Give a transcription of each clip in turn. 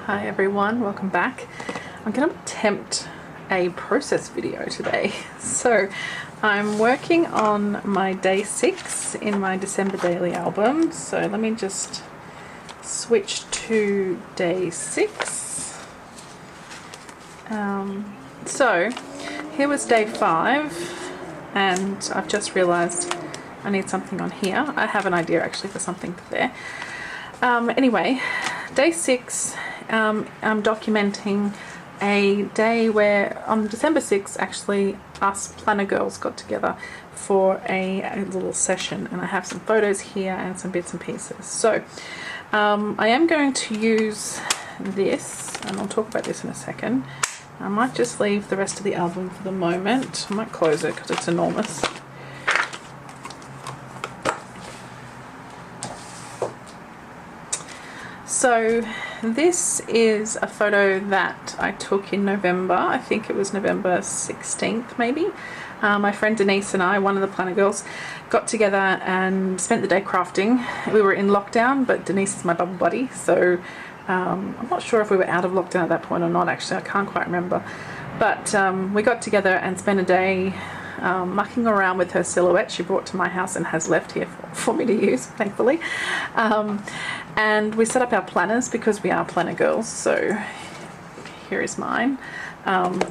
Hi everyone, welcome back. I'm going to attempt a process video today. So I'm working on my day 6 in my December daily album. So let me just switch to day 6. So here was day 5 and I've just realized I need something on here. I have an idea actually for something there. Anyway, day 6, I'm documenting a day where on December 6th actually us planner girls got together for a little session, and I have some photos here and some bits and pieces. So I am going to use this, and I'll talk about this in a second. I might just leave the rest of the album for the moment. I might close it because it's enormous. So this is a photo that I took in November. I think it was November 16th maybe. My friend Denise and I, one of the planner girls, got together and spent the day crafting. We were in lockdown, but Denise is my bubble buddy, so I'm not sure if we were out of lockdown at that point or not actually. I can't quite remember. But we got together and spent a day mucking around with her silhouette she brought to my house and has left here for me to use, thankfully. And we set up our planners because we are planner girls. So here is mine,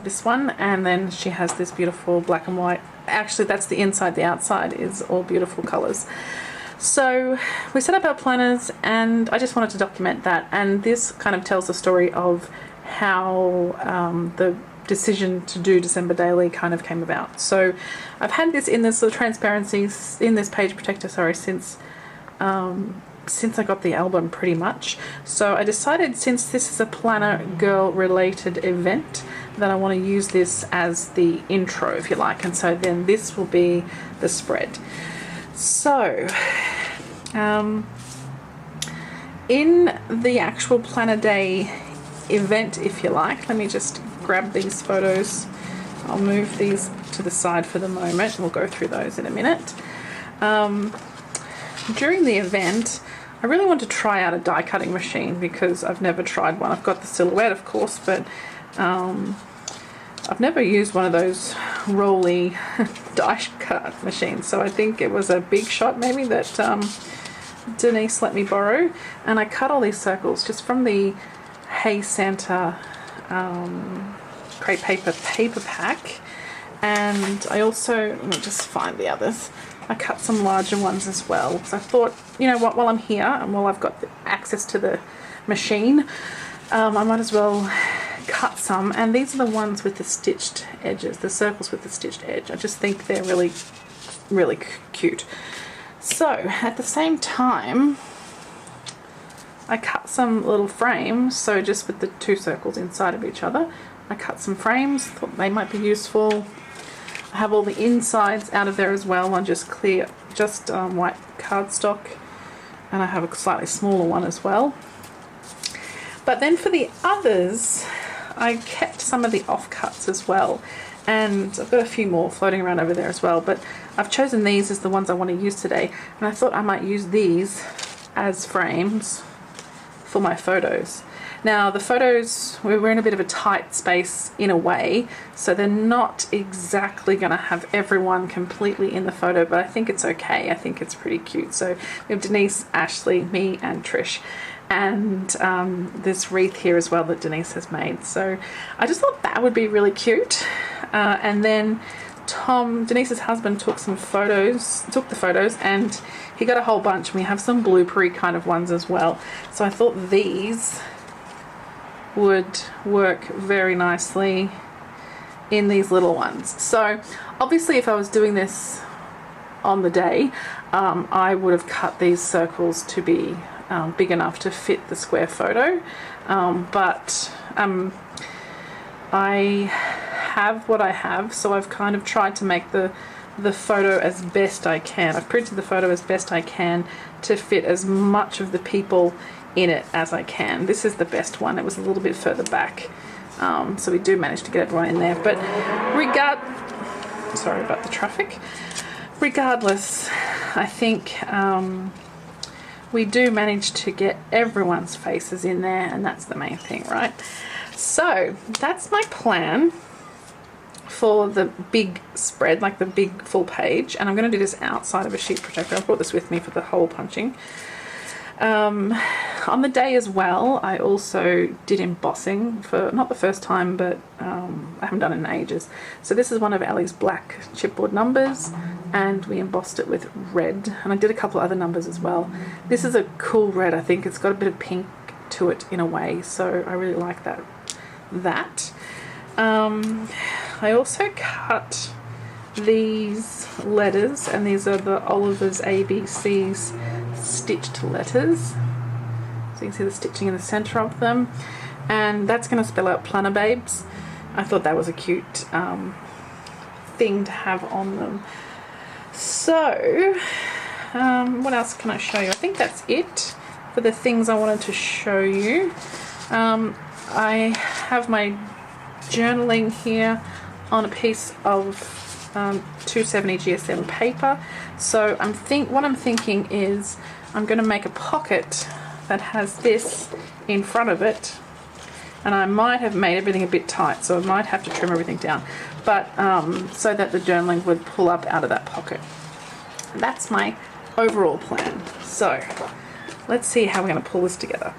this one, and then she has this beautiful black and white. Actually, that's the inside. The outside is all beautiful colors. So we set up our planners and I just wanted to document that, and this kind of tells the story of how the decision to do December daily kind of came about. So I've had this in this little transparency in this page protector, sorry, since I got the album pretty much. So I decided, since this is a planner girl related event, that I want to use this as the intro, if you like, and so then this will be the spread. So in the actual planner day event, if you like, let me just grab these photos. I'll move these to the side for the moment. We'll go through those in a minute. During the event, I really want to try out a die cutting machine because I've never tried one. I've got the silhouette, of course, but I've never used one of those rolly die cut machines. So I think it was a big shot maybe that Denise let me borrow, and I cut all these circles just from the Hey Santa crepe paper pack. And I also, let me just find the others, I cut some larger ones as well, because I thought, you know what, while I'm here and while I've got the access to the machine, I might as well cut some. And these are the ones with the stitched edges, the circles with the stitched edge. I just think they're really, really cute. So at the same time, I cut some little frames, so just with the 2 circles inside of each other. I cut some frames, thought they might be useful. I have all the insides out of there as well on just clear, white cardstock, and I have a slightly smaller one as well. But then for the others, I kept some of the offcuts as well, and I've got a few more floating around over there as well, but I've chosen these as the ones I want to use today, and I thought I might use these as frames for my photos. Now the photos, we're in a bit of a tight space in a way, so they're not exactly going to have everyone completely in the photo, but I think it's okay. I think it's pretty cute. So we have Denise, Ashley, me and Trish, and this wreath here as well that Denise has made. So I just thought that would be really cute. And then Tom, Denise's husband, took the photos, and he got a whole bunch, and we have some bloopery kind of ones as well. So I thought these would work very nicely in these little ones. So obviously if I was doing this on the day, I would have cut these circles to be big enough to fit the square photo, but I have what I have, so I've kind of tried to make the photo as best I can. I've printed the photo as best I can to fit as much of the people in it as I can. This is the best one. It was a little bit further back, so we do manage to get everyone in there. But sorry about the traffic. Regardless, I think we do manage to get everyone's faces in there, and that's the main thing, right? So that's my plan for the big spread, like the big full page, and I'm going to do this outside of a sheet protector. I brought this with me for the hole punching. On the day as well, I also did embossing for not the first time, but I haven't done it in ages. So this is one of Ali's black chipboard numbers, and we embossed it with red, and I did a couple other numbers as well. This is a cool red. I think it's got a bit of pink to it in a way, so I really like that. I also cut these letters, and these are the Oliver's ABCs stitched letters. So you can see the stitching in the center of them, and that's going to spell out Planner Babes. I thought that was a cute thing to have on them. So what else can I show you? I think that's it for the things I wanted to show you. I have my journaling here on a piece of 270 GSM paper. So what I'm thinking is I'm going to make a pocket that has this in front of it, and I might have made everything a bit tight, so I might have to trim everything down, but so that the journaling would pull up out of that pocket. That's my overall plan. So let's see how we're going to pull this together.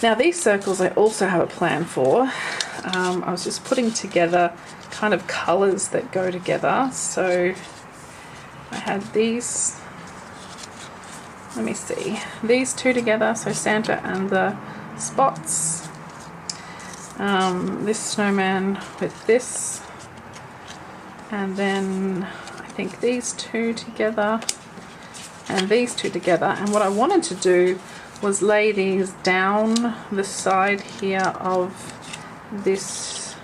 Now these circles I also have a plan for. I was just putting together kind of colours that go together. So I had these, let me see, these two together, so Santa and the spots. This snowman with this, and then I think these two together and these two together. And what I wanted to do was lay these down the side here of this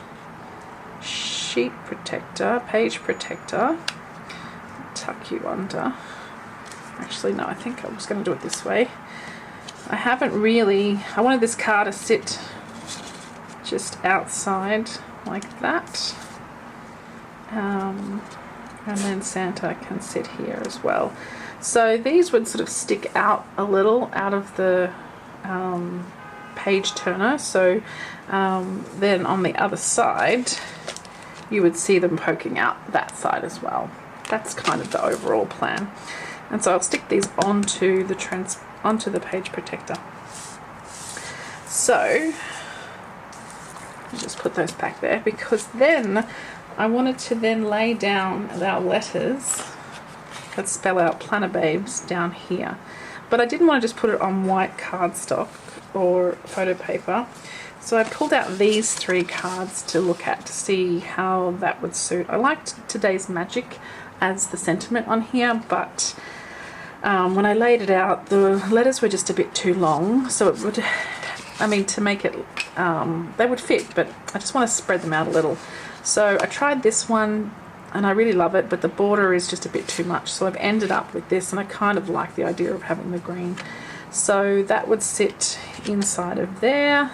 sheet protector, page protector. Tuck you under. Actually no, I think I was going to do it this way. I wanted this card to sit just outside like that, and then Santa can sit here as well. So these would sort of stick out a little out of the page turner, so then on the other side you would see them poking out that side as well. That's kind of the overall plan. And so I'll stick these onto the page protector. So I'll just put those back there, because then I wanted to then lay down our letters that spell out Planner Babes down here. But I didn't want to just put it on white cardstock or photo paper. So I pulled out these 3 cards to look at to see how that would suit. I liked Today's Magic as the sentiment on here, but when I laid it out, the letters were just a bit too long, so it would, to make it, they would fit, but I just want to spread them out a little. So I tried this one, and I really love it, but the border is just a bit too much, so I've ended up with this, and I kind of like the idea of having the green. So that would sit inside of there,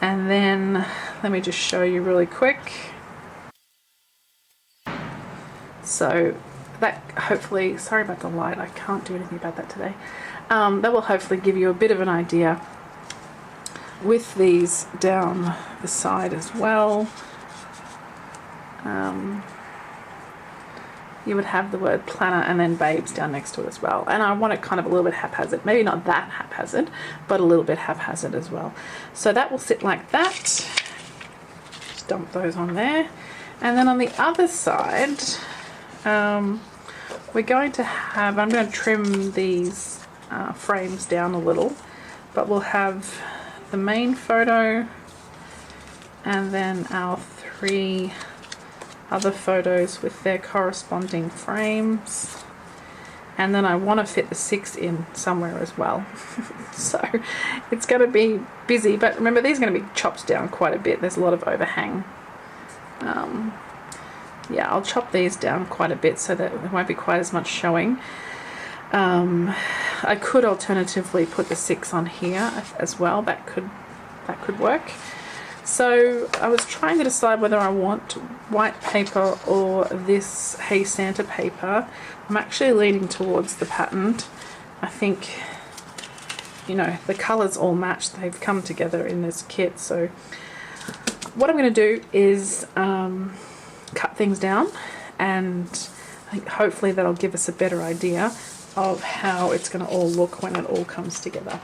and then let me just show you really quick. So that hopefully, sorry about the light, I can't do anything about that today. That will hopefully give you a bit of an idea with these down the side as well. You would have the word planner and then babes down next to it as well. And I want it kind of a little bit haphazard, maybe not that haphazard, but a little bit haphazard as well. So that will sit like that. Just dump those on there. And then on the other side, we're going to have, I'm going to trim these frames down a little, but we'll have the main photo and then our 3 other photos with their corresponding frames, and then I want to fit the 6 in somewhere as well. So it's going to be busy, but remember these are going to be chopped down quite a bit. There's a lot of overhang. Yeah, I'll chop these down quite a bit so that there won't be quite as much showing. I could alternatively put the 6 on here as well. That could work. So I was trying to decide whether I want white paper or this Hey Santa paper. I'm actually leaning towards the patterned. I think you know, the colours all match. They've come together in this kit. So what I'm going to do is cut things down, and I think hopefully that'll give us a better idea of how it's going to all look when it all comes together.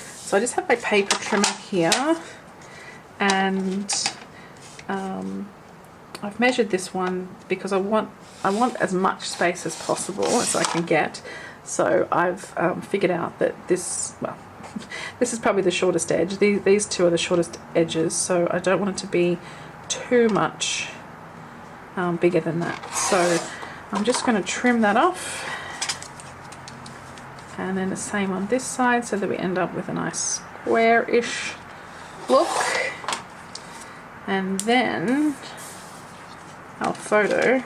So I just have my paper trimmer here, and I've measured this one because I want as much space as possible as I can get. So I've figured out that this, well, this is probably the shortest edge. These two are the shortest edges, so I don't want it to be too much bigger than that. So I'm just going to trim that off, and then the same on this side, so that we end up with a nice square-ish look. And then our photo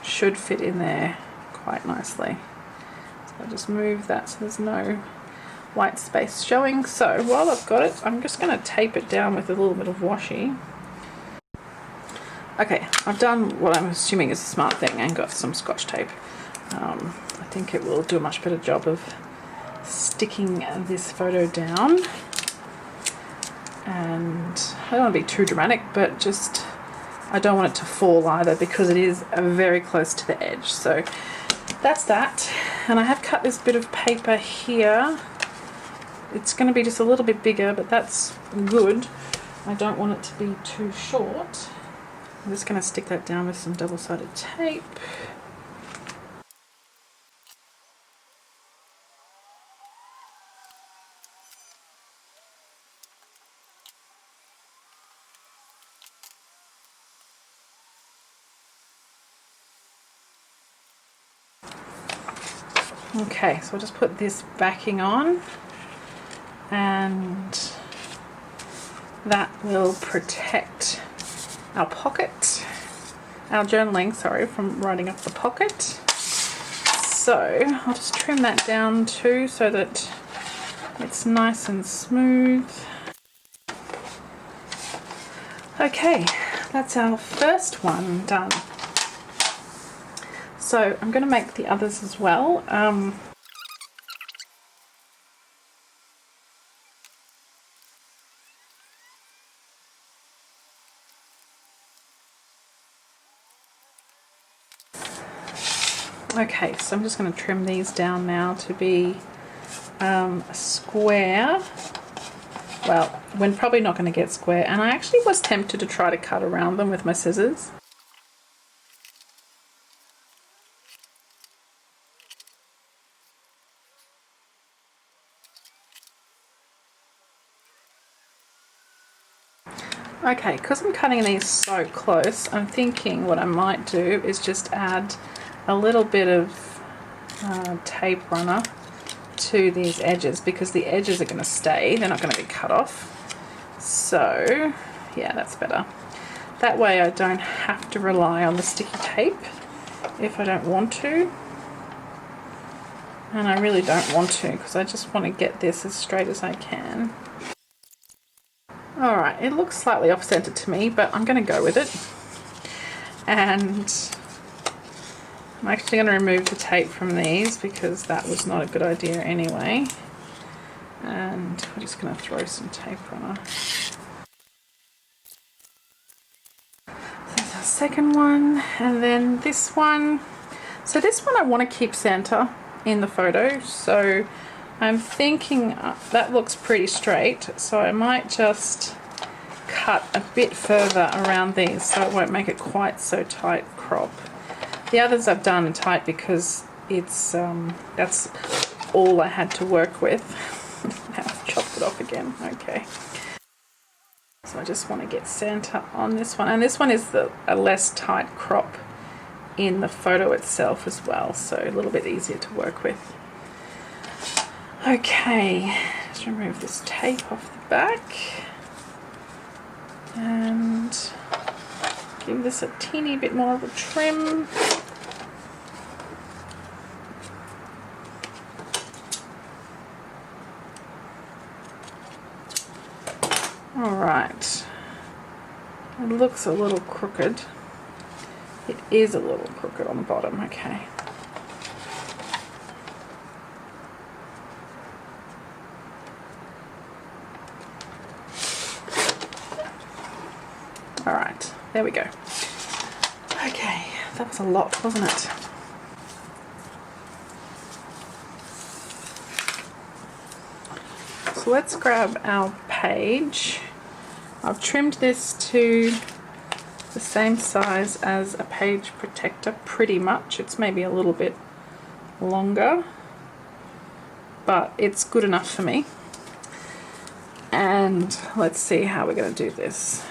should fit in there quite nicely. So I'll just move that so there's no white space showing. So while I've got it, I'm just going to tape it down with a little bit of washi. Okay, I've done what I'm assuming is a smart thing and got some Scotch tape. I think it will do a much better job of sticking this photo down. And I don't want to be too dramatic, but just I don't want it to fall either, because it is very close to the edge. So that's that. And I have cut this bit of paper here. It's going to be just a little bit bigger, but that's good. I don't want it to be too short. I'm just going to stick that down with some double-sided tape. Okay, so I'll just put this backing on, and that will protect our pocket, our journaling, sorry, from riding up the pocket. So I'll just trim that down too, so that it's nice and smooth. Okay, that's our first one done. So I'm going to make the others as well. Okay, so I'm just going to trim these down now to be a square. Well, we're probably not going to get square, and I actually was tempted to try to cut around them with my scissors. Okay, because I'm cutting these so close, I'm thinking what I might do is just add a little bit of tape runner to these edges, because the edges are going to stay, they're not going to be cut off. So yeah, that's better. That way I don't have to rely on the sticky tape if I don't want to. And I really don't want to, because I just want to get this as straight as I can. Alright, it looks slightly off-centered to me, but I'm going to go with it. And I'm actually going to remove the tape from these, because that was not a good idea anyway. And we're just going to throw some tape runner. So that's our second one, and then this one. So this one I want to keep center in the photo, so I'm thinking that looks pretty straight, so I might just cut a bit further around these so it won't make it quite so tight crop. The others I've done tight because it's that's all I had to work with. Now I've chopped it off again. Okay. So I just want to get center on this one, and this one is a less tight crop in the photo itself as well, so a little bit easier to work with. Okay, let's remove this tape off the back and give this a teeny bit more of a trim. Alright, it looks a little crooked. It is a little crooked on the bottom, okay. There we go. Okay, that was a lot, wasn't it? So let's grab our page. I've trimmed this to the same size as a page protector pretty much. It's maybe a little bit longer, but it's good enough for me. And let's see how we're going to do this.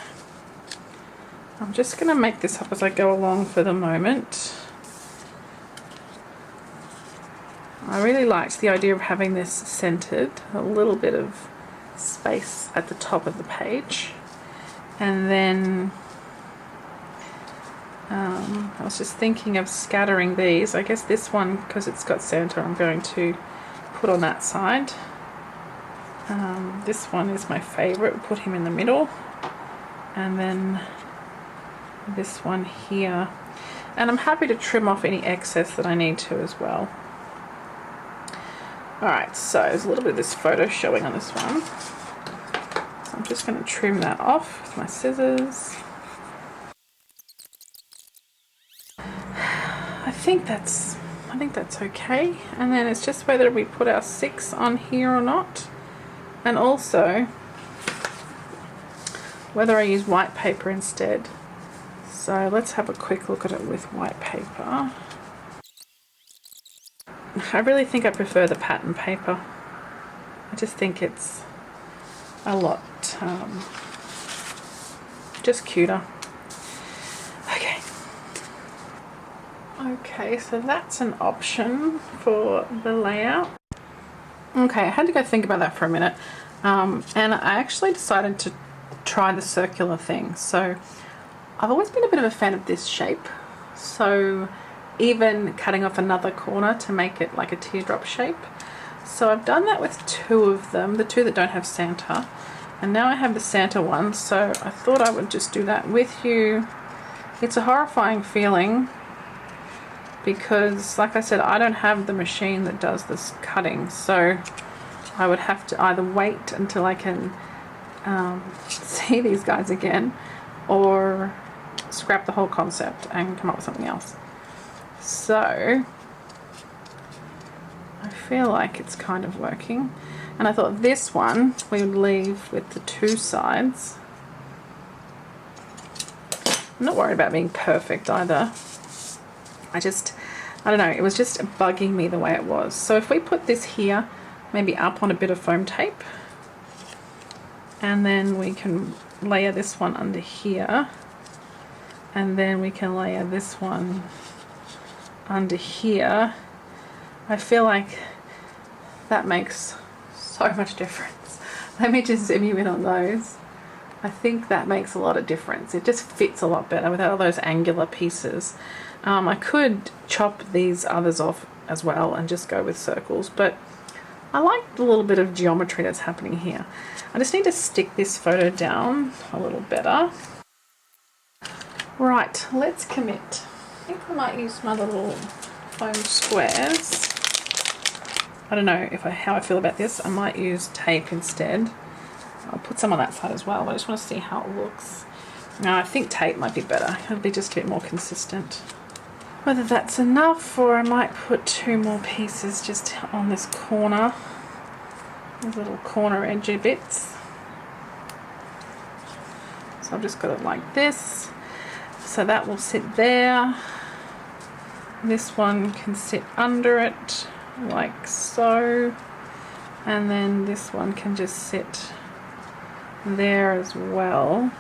I'm just going to make this up as I go along for the moment. I really liked the idea of having this centered, a little bit of space at the top of the page. And then I was just thinking of scattering these. I guess this one, because it's got center, I'm going to put on that side. This one is my favorite. We'll put him in the middle. And then this one here. And I'm happy to trim off any excess that I need to as well. Alright, so there's a little bit of this photo showing on this one. So I'm just going to trim that off with my scissors. I think that's okay. And then it's just whether we put our 6 on here or not. And also whether I use white paper instead. So let's have a quick look at it with white paper. I really think I prefer the pattern paper. I just think it's a lot just cuter. Okay, so that's an option for the layout. Okay, I had to go think about that for a minute. And I actually decided to try the circular thing. So I've always been a bit of a fan of this shape. So even cutting off another corner to make it like a teardrop shape. So I've done that with 2 of them, the 2 that don't have Santa. And now I have the Santa one, so I thought I would just do that with you. It's a horrifying feeling because, like I said, I don't have the machine that does this cutting, so I would have to either wait until I can see these guys again, or scrap the whole concept and come up with something else. So I feel like it's kind of working, and I thought this one we would leave with the 2 sides. I'm not worried about being perfect either. I don't know, it was just bugging me the way it was. So if we put this here, maybe up on a bit of foam tape, and then we can layer this one under here, and then we can layer this one under here, I feel like that makes so much difference. Let me just zoom you in on those. I think that makes a lot of difference. It just fits a lot better without all those angular pieces. I could chop these others off as well and just go with circles, but I like the little bit of geometry that's happening here. I just need to stick this photo down a little better. Right, let's commit. I think I might use my little foam squares. I don't know how I feel about this. I might use tape instead. I'll put some on that side as well, but I just want to see how it looks. No, I think tape might be better. It'll be just a bit more consistent. Whether that's enough, or I might put 2 more pieces just on this corner. These little corner edgy bits. So I've just got it like this. So that will sit there. This one can sit under it, like so. And then this one can just sit there as well.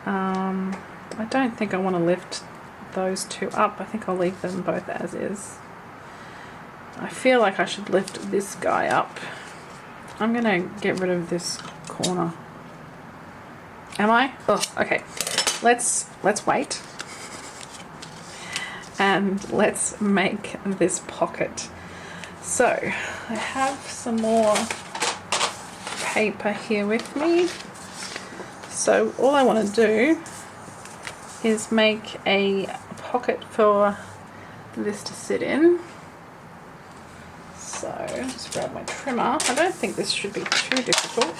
I don't think I want to lift those 2 up. I think I'll leave them both as is. I feel like I should lift this guy up. I'm gonna get rid of this corner. Am I? Oh, okay. Let's wait. And let's make this pocket. So I have some more paper here with me. So all I want to do is make a pocket for this to sit in. So just grab my trimmer. I don't think this should be too difficult.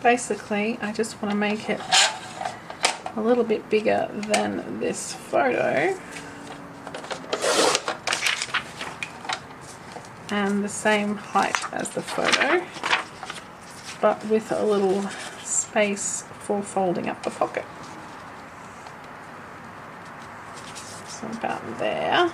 basically I just want to make it a little bit bigger than this photo and the same height as the photo, but with a little space for folding up the pocket. So about there.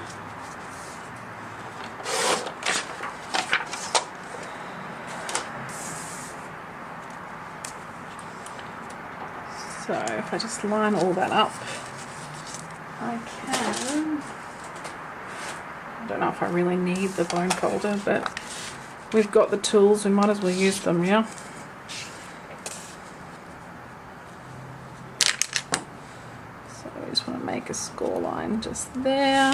So if I just line all that up, I can, I don't know if I really need the bone folder, but we've got the tools, we might as well use them, yeah? So I just want to make a score line just there,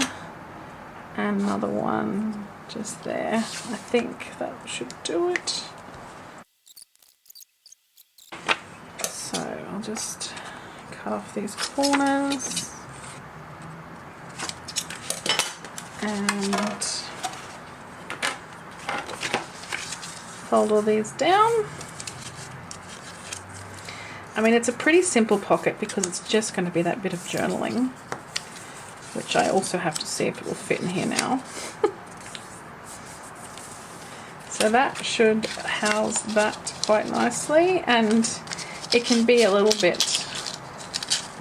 and another one just there. I think that should do it. So I'll just cut off these corners and fold all these down. I mean, it's a pretty simple pocket because it's just going to be that bit of journaling, which I also have to see if it will fit in here now. So that should house that quite nicely, and it can be a little bit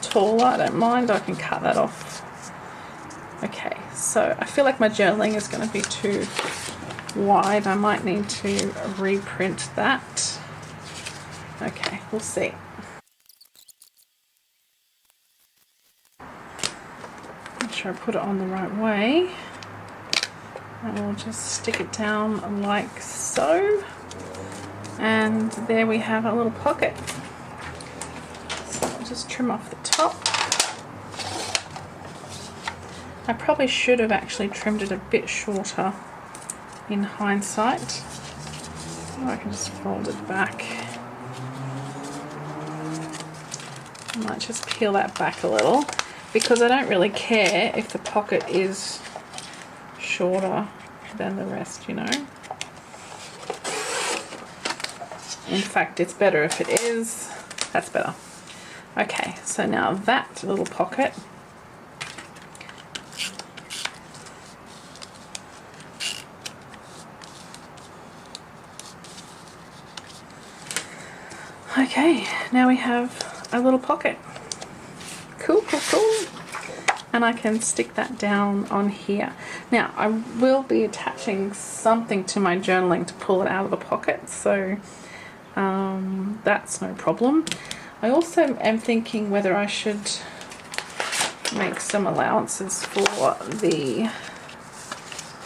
taller, I don't mind, I can cut that off. Okay, so I feel like my journaling is going to be too wide, I might need to reprint that. Okay, we'll see. Make sure I put it on the right way. And we'll just stick it down like so. And there we have a little pocket. So I'll just trim off the top. I probably should have actually trimmed it a bit shorter in hindsight. Or I can just fold it back. I might just peel that back a little because I don't really care if the pocket is shorter than the rest, you know. In fact, it's better if it is. That's better. Okay, so now that little pocket, okay, now we have a little pocket. Cool, cool, cool. And I can stick that down on here. Now, I will be attaching something to my journaling to pull it out of the pocket, so that's no problem. I also am thinking whether I should make some allowances for the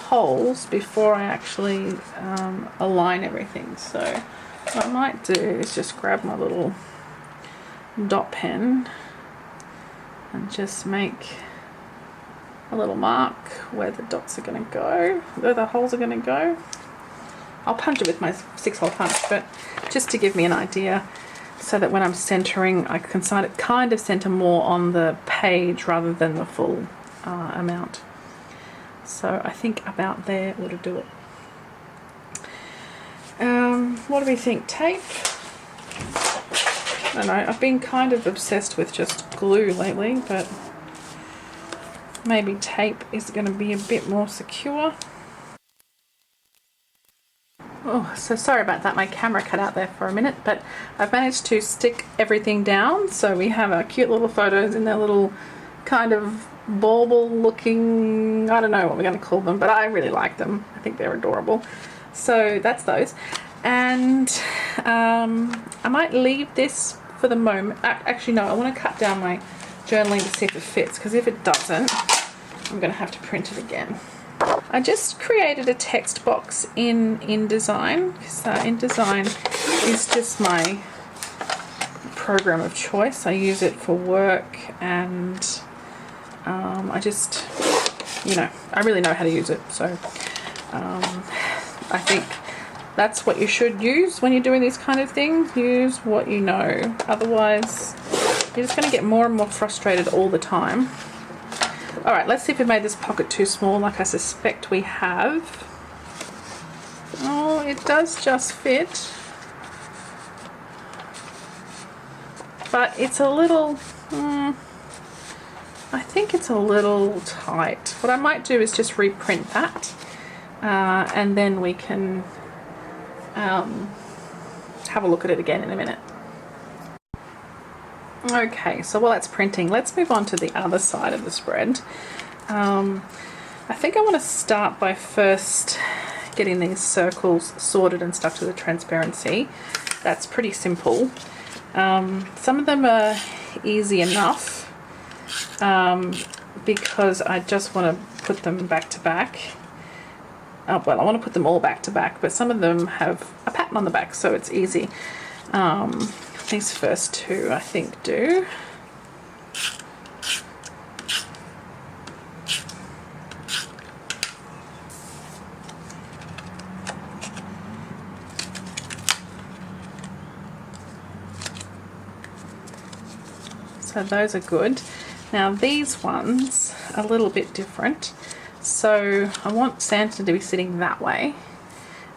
holes before I actually align everything. So what I might do is just grab my little dot pen and just make a little mark where the dots are going to go, where the holes are going to go. I'll punch it with my 6-hole punch, but just to give me an idea so that when I'm centering, I can kind of center more on the page rather than the full amount. So I think about there ought to do it. What do we think? Tape? I don't know, I've been kind of obsessed with just glue lately, but maybe tape is going to be a bit more secure. Oh, so sorry about that, my camera cut out there for a minute, but I've managed to stick everything down. So we have our cute little photos in their little kind of bauble looking, I don't know what we're going to call them, but I really like them. I think they're adorable. So that's those. And I might leave this for the moment. Actually, no, I want to cut down my journaling to see if it fits, because if it doesn't, I'm going to have to print it again. I just created a text box in InDesign, because InDesign is just my program of choice. I use it for work, and I just, you know, I really know how to use it. So I think that's what you should use when you're doing these kind of things. Use what you know. Otherwise, you're just going to get more and more frustrated all the time. Alright, let's see if we made this pocket too small, like I suspect we have. Oh, it does just fit. but it's a little, I think it's a little tight. What I might do is just reprint that, and then we can have a look at it again in a minute. Okay, so while that's printing, let's move on to the other side of the spread. I think I want to start by first getting these circles sorted and stuff to the transparency. That's pretty simple. Some of them are easy enough because I just want to put them back to back. Well, I want to put them all back to back, but some of them have a pattern on the back, so it's easy. These first two, I think, do. So those are good. Now these ones are a little bit different. So I want Santa to be sitting that way.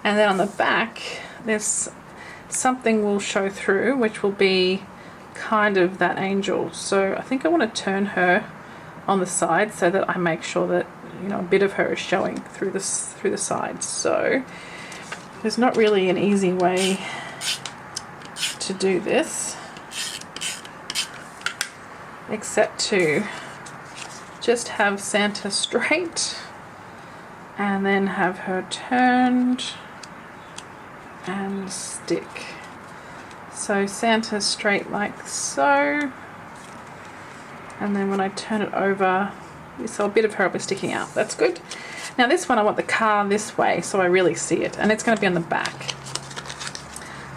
And then on the back, there's something will show through, which will be kind of that angel. So I think I want to turn her on the side so that I make sure that, you know, a bit of her is showing through the sides. So there's not really an easy way to do this, except to just have Santa straight and then have her turned and stick. So Santa's straight like so, and then when I turn it over, so a bit of her will be sticking out. That's good. Now this one I want the car this way so I really see it, and it's going to be on the back.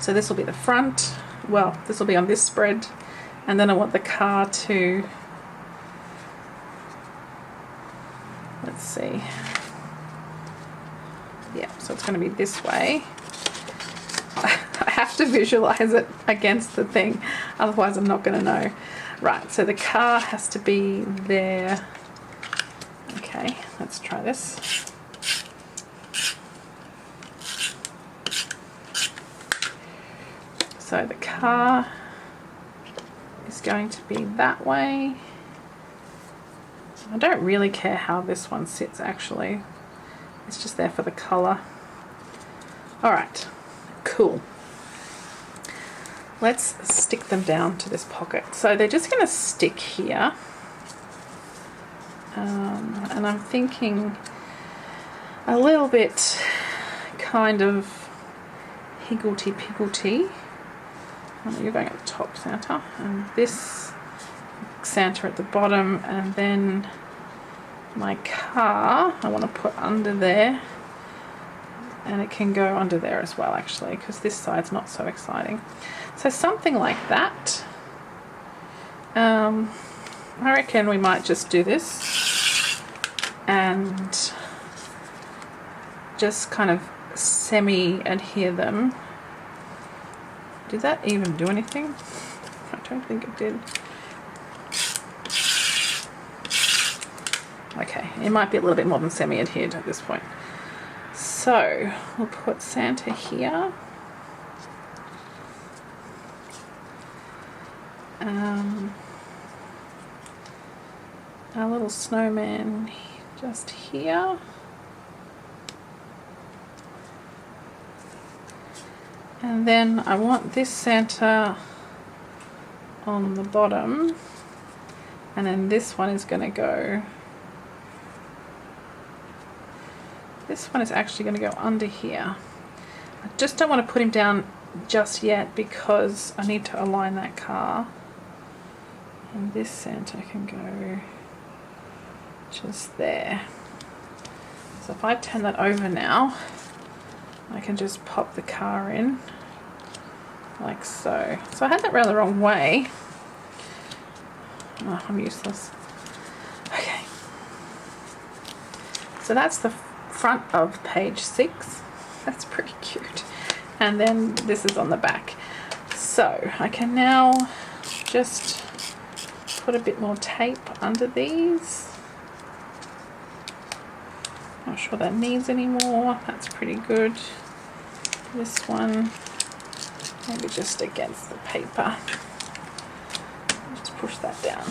So this will be the front, well, this will be on this spread, and then I want the car to, let's see, yeah, so it's going to be this way. I have to visualize it against the thing, otherwise I'm not going to know. Right, so the car has to be there. Okay, let's try this. So the car is going to be that way. I don't really care how this one sits actually. It's just there for the colour. Alright, cool. Let's stick them down to this pocket. So they're just going to stick here. And I'm thinking a little bit kind of higgledy-piggledy. Oh, you're going at the top, Santa. And this Santa at the bottom, and then my car I want to put under there, and it can go under there as well actually, because this side's not so exciting. So something like that. I reckon we might just do this and just kind of semi-adhere them. Did that even do anything? I don't think it did. Okay, it might be a little bit more than semi-adhered at this point. So we'll put Santa here. Our little snowman just here. And then I want this Santa on the bottom, and then this one is going to go, this one is actually going to go under here. I just don't want to put him down just yet because I need to align that car, and this Santa can go just there. So if I turn that over now, I can just pop the car in like so. So I had that round the wrong way. Oh, I'm useless. Okay. So that's the front of page 6. That's pretty cute. And then this is on the back. So I can now just put a bit more tape under these. Not sure that needs any more. That's pretty good. This one, maybe just against the paper. push that down.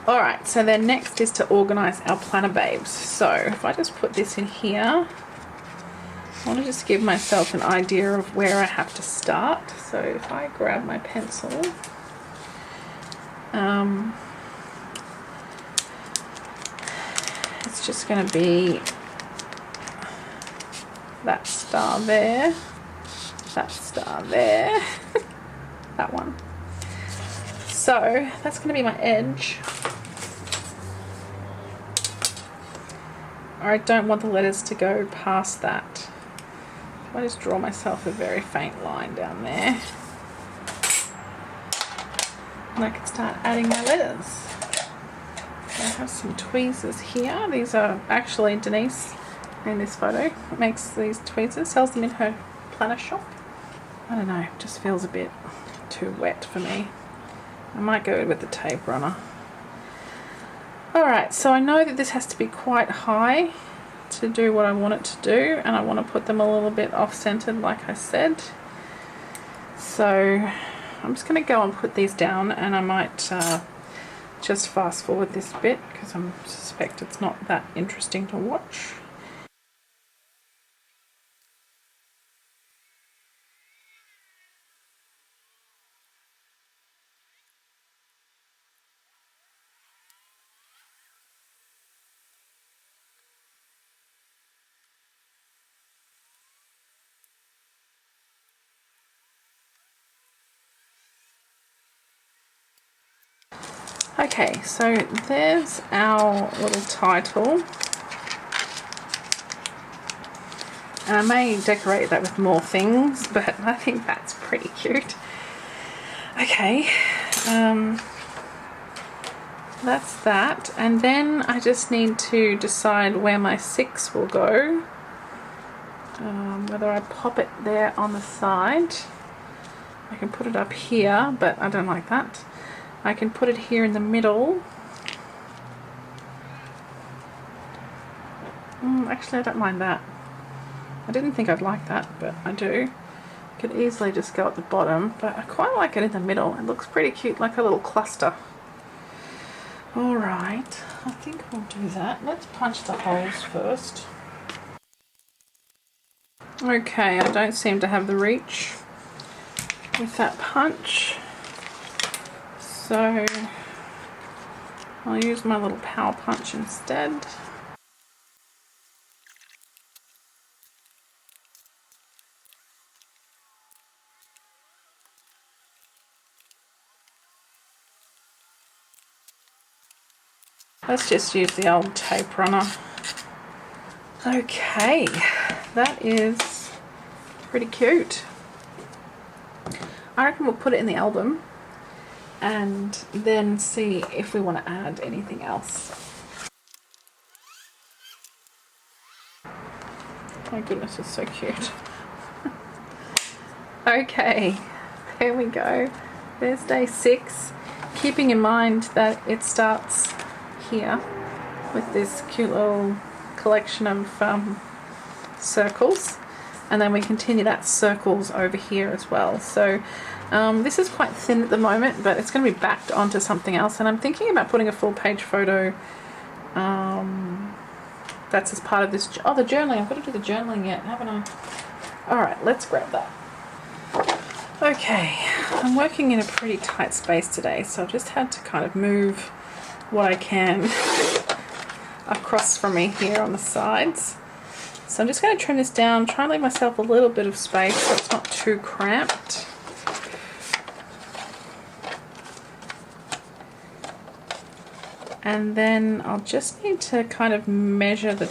Alright, so then next is to organise our planner babes. So if I just put this in here, I want to just give myself an idea of where I have to start. So if I grab my pencil, it's just going to be that star there, that star there, that one. So that's going to be my edge. I don't want the letters to go past that. I just draw myself a very faint line down there. And I can start adding my letters. So I have some tweezers here. These are actually Denise in this photo makes these tweezers, sells them in her planner shop. I don't know, it just feels a bit too wet for me. I might go with the tape runner. Alright, so I know that this has to be quite high to do what I want it to do, and I want to put them a little bit off-centered like I said. So I'm just going to go and put these down, and I might just fast forward this bit because I suspect it's not that interesting to watch. Okay, so there's our little title. And I may decorate that with more things, but I think that's pretty cute. Okay, that's that. And then I just need to decide where my 6 will go. Whether I pop it there on the side. I can put it up here, but I don't like that. I can put it here in the middle. Actually, I don't mind that. I didn't think I'd like that, but I do. Could easily just go at the bottom, but I quite like it in the middle. It looks pretty cute, like a little cluster. Alright, I think we'll do that. Let's punch the holes first. Okay, I don't seem to have the reach with that punch. So I'll use my little power punch instead. Let's just use the old tape runner. Okay, that is pretty cute. I reckon we'll put it in the album and then see if we want to add anything else. My goodness, it's so cute. Okay, there we go. There's day 6. Keeping in mind that it starts here with this cute little collection of circles, and then we continue that circles over here as well. So this is quite thin at the moment, but it's going to be backed onto something else, and I'm thinking about putting a full page photo that's as part of this. Oh, the journaling. I've got to do the journaling yet, haven't I? Alright, let's grab that. Okay, I'm working in a pretty tight space today, so I've just had to kind of move what I can across from me here on the sides. So I'm just going to trim this down, try and leave myself a little bit of space so it's not too cramped. And then I'll just need to kind of measure the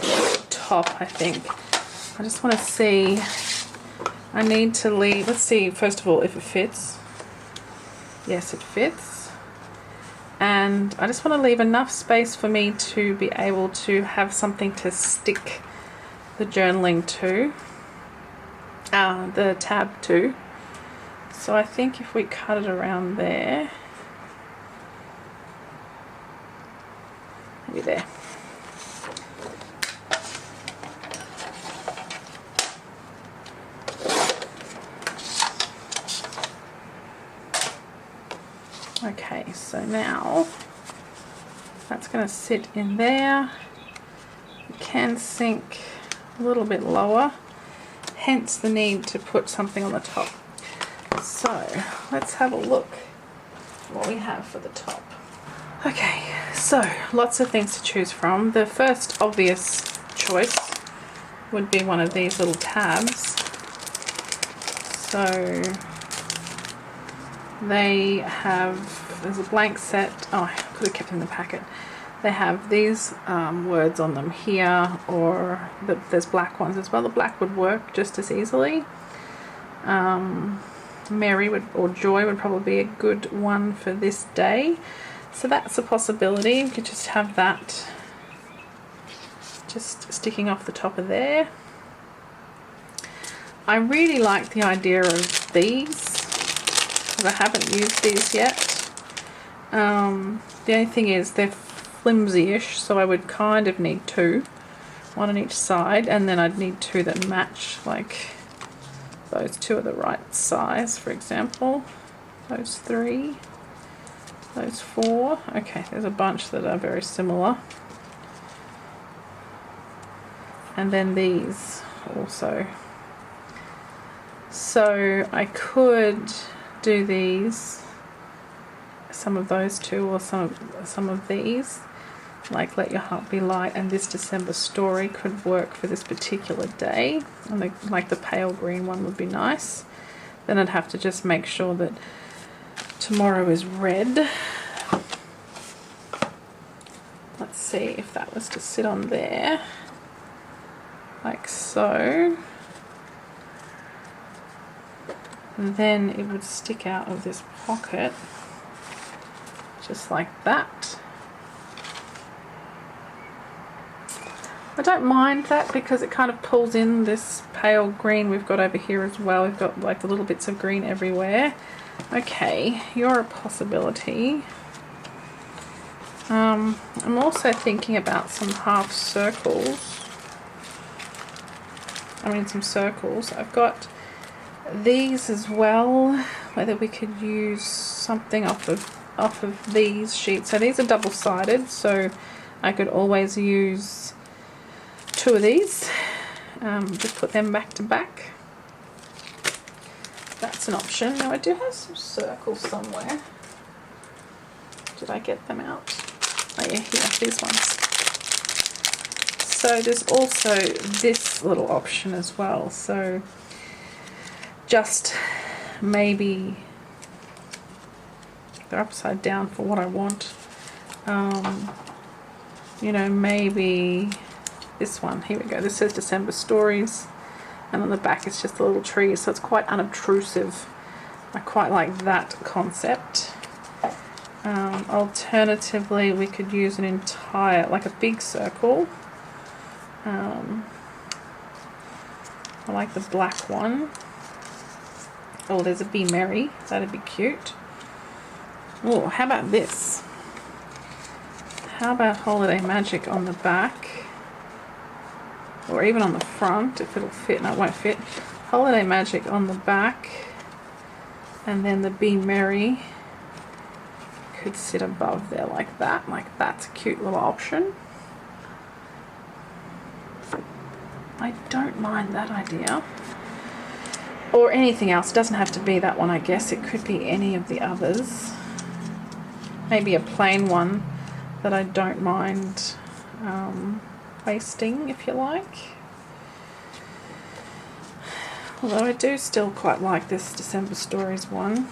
top, I think. I just want to see, I need to leave, let's see first of all if it fits. Yes, it fits. And I just want to leave enough space for me to be able to have something to stick the journaling to, the tab to. So I think if we cut it around there, maybe there. now. That's going to sit in there. It can sink a little bit lower, hence the need to put something on the top. So let's have a look what we have for the top. Okay, so lots of things to choose from. The first obvious choice would be one of these little tabs. So they have, there's a blank set. Oh, I could have kept it in the packet. They have these words on them here, or there's black ones as well. The black would work just as easily. Mary or Joy would probably be a good one for this day. So that's a possibility. We could just have that just sticking off the top of there. I really like the idea of these, because I haven't used these yet. The only thing is they're flimsy-ish, so I would kind of need two, one on each side, and then I'd need two that match, like those two are the right size, for example. Those three, those four. Okay, there's a bunch that are very similar. And then these also. So I could do these, some of those two, or some of these, like Let Your Heart Be Light and This December Story could work for this particular day. And like the pale green one would be nice. Then I'd have to just make sure that tomorrow is red. Let's see if that was to sit on there, like so. And then it would stick out of this pocket, just like that. I don't mind that because it kind of pulls in this pale green we've got over here as well. We've got like the little bits of green everywhere. Okay, you're a possibility. I'm also thinking about some half circles. I mean some circles. I've got these as well, whether we could use something off of these sheets. So these are double-sided, so I could always use two of these, just put them back to back. That's an option. Now I do have some circles somewhere. Did I get them out? Oh yeah, here, these ones. So there's also this little option as well. So just maybe they're upside down for what I want. You know, maybe this one, here we go, this says December Stories, and on the back it's just a little tree, so it's quite unobtrusive. I quite like that concept. Alternatively, we could use an entire, like a big circle. I like the black one. Oh, there's a Be Merry, that'd be cute. Oh, how about this? How about Holiday Magic on the back? Or even on the front, if it'll fit. No, it won't fit. Holiday Magic on the back, and then the Be Merry could sit above there like that. Like, that's a cute little option. I don't mind that idea. Or anything else. It doesn't have to be that one, I guess. It could be any of the others. Maybe a plain one that I don't mind wasting, if you like. Although I do still quite like this December Stories one.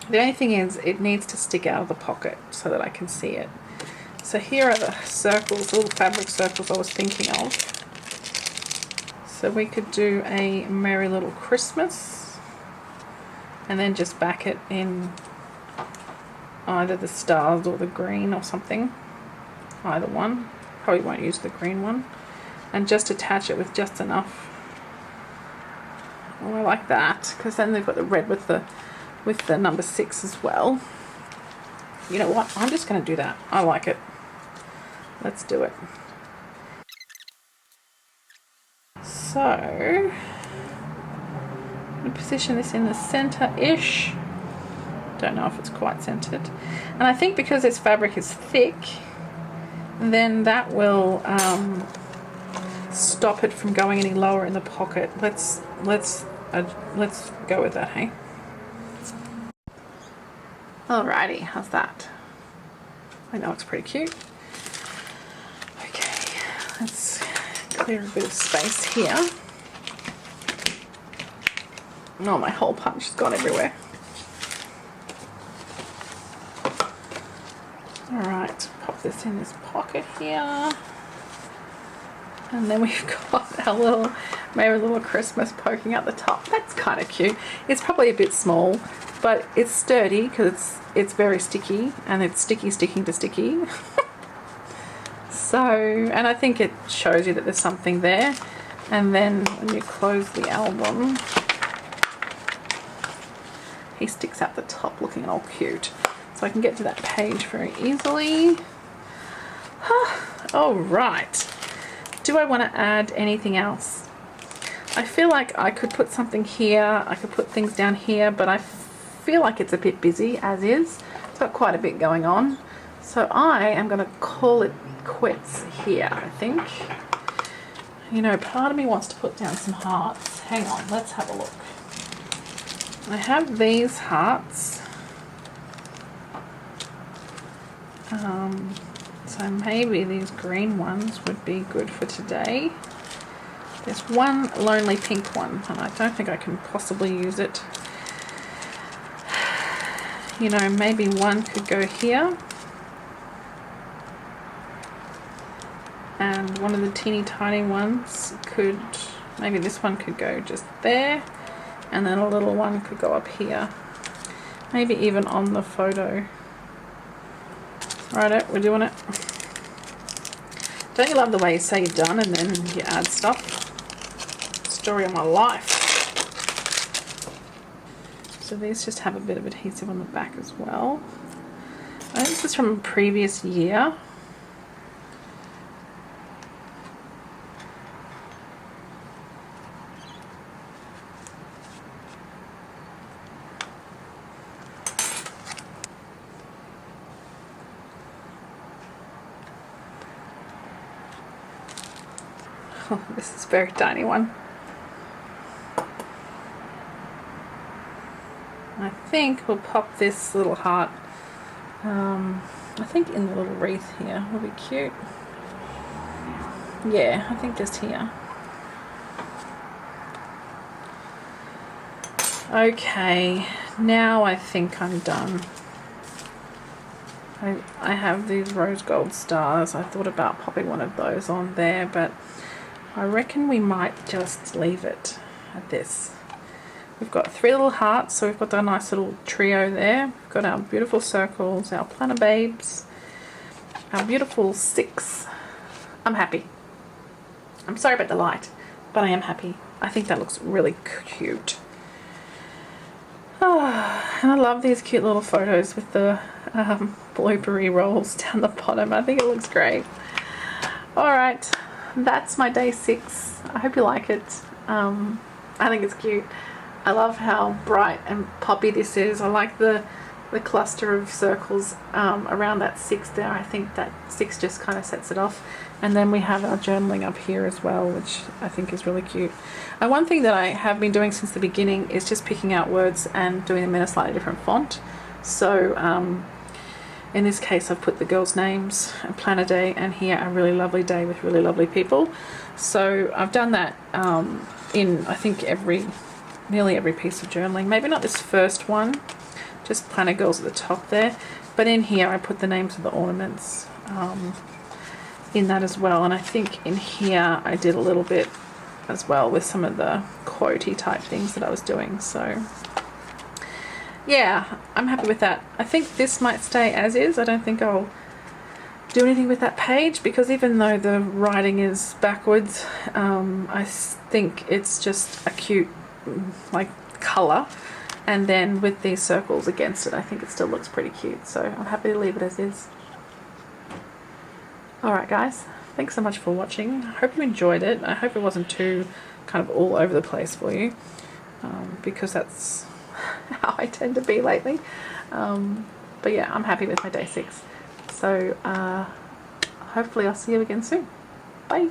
The only thing is it needs to stick out of the pocket so that I can see it. So here are the circles, little fabric circles I was thinking of. So we could do a Merry Little Christmas and then just back it in either the stars or the green or something. Either one. Probably won't use the green one. And just attach it with just enough. Oh, I like that, because then they've got the red with the number 6 as well. You know what? I'm just going to do that. I like it. Let's do it. So, I'm going to position this in the center-ish. Don't know if it's quite centered. And I think because this fabric is thick, then that will stop it from going any lower in the pocket. Let's go with that, hey? Alrighty, how's that? I think that looks pretty cute. Okay, let's clear a bit of space here. Oh, my hole punch has gone everywhere. Alright, pop this in this pocket here. And then we've got our little, maybe a little Christmas poking out the top. That's kind of cute. It's probably a bit small, but it's sturdy because it's very sticky, and it's sticky sticking to sticky. So, and I think it shows you that there's something there. And then when you close the album, he sticks out the top looking all cute. So I can get to that page very easily. All right. Do I want to add anything else? I feel like I could put something here. I could put things down here, but I feel like it's a bit busy as is. It's got quite a bit going on. So I am going to call it quits here, I think. You know, part of me wants to put down some hearts. Hang on, let's have a look. I have these hearts. So maybe these green ones would be good for today. There's one lonely pink one, and I don't think I can possibly use it. You know, maybe one could go here. And one of the teeny tiny ones could, maybe this one could go just there. And then a little one could go up here. Maybe even on the photo. Righto, we're doing it. Don't you love the way you say you're done and then you add stuff? Story of my life. So these just have a bit of adhesive on the back as well. I think this is from a previous year. Oh, this is a very tiny one. I think we'll pop this little heart, I think in the little wreath here will be cute. Yeah, I think just here. Okay, now I think I'm done. I have these rose gold stars. I thought about popping one of those on there, but I reckon we might just leave it at this. We've got 3 little hearts, so we've got a nice little trio there. We've got our beautiful circles, our planner babes, our beautiful 6. I'm happy. I'm sorry about the light, but I am happy. I think that looks really cute. Oh, and I love these cute little photos with the bloopery rolls down the bottom. I think it looks great. Alright, that's my day 6. I hope you like it. I think it's cute. I love how bright and poppy this is. I like the cluster of circles around that 6 there. I think that 6 just kind of sets it off. And then we have our journaling up here as well, which I think is really cute. One thing that I have been doing since the beginning is just picking out words and doing them in a slightly different font. So in this case I've put the girls' names and planner day, and here a really lovely day with really lovely people. So I've done that in I think nearly every piece of journaling. Maybe not this first one, just planner girls at the top there, but in here I put the names of the ornaments in that as well. And I think in here I did a little bit as well with some of the quotey type things that I was doing. So yeah, I'm happy with that. I think this might stay as is. I don't think I'll do anything with that page, because even though the writing is backwards, I think it's just a cute like colour, and then with these circles against it I think it still looks pretty cute, so I'm happy to leave it as is. Alright guys, thanks so much for watching. I hope you enjoyed it. I hope it wasn't too kind of all over the place for you, because that's how I tend to be lately. But yeah, I'm happy with my day 6. So hopefully I'll see you again soon. Bye.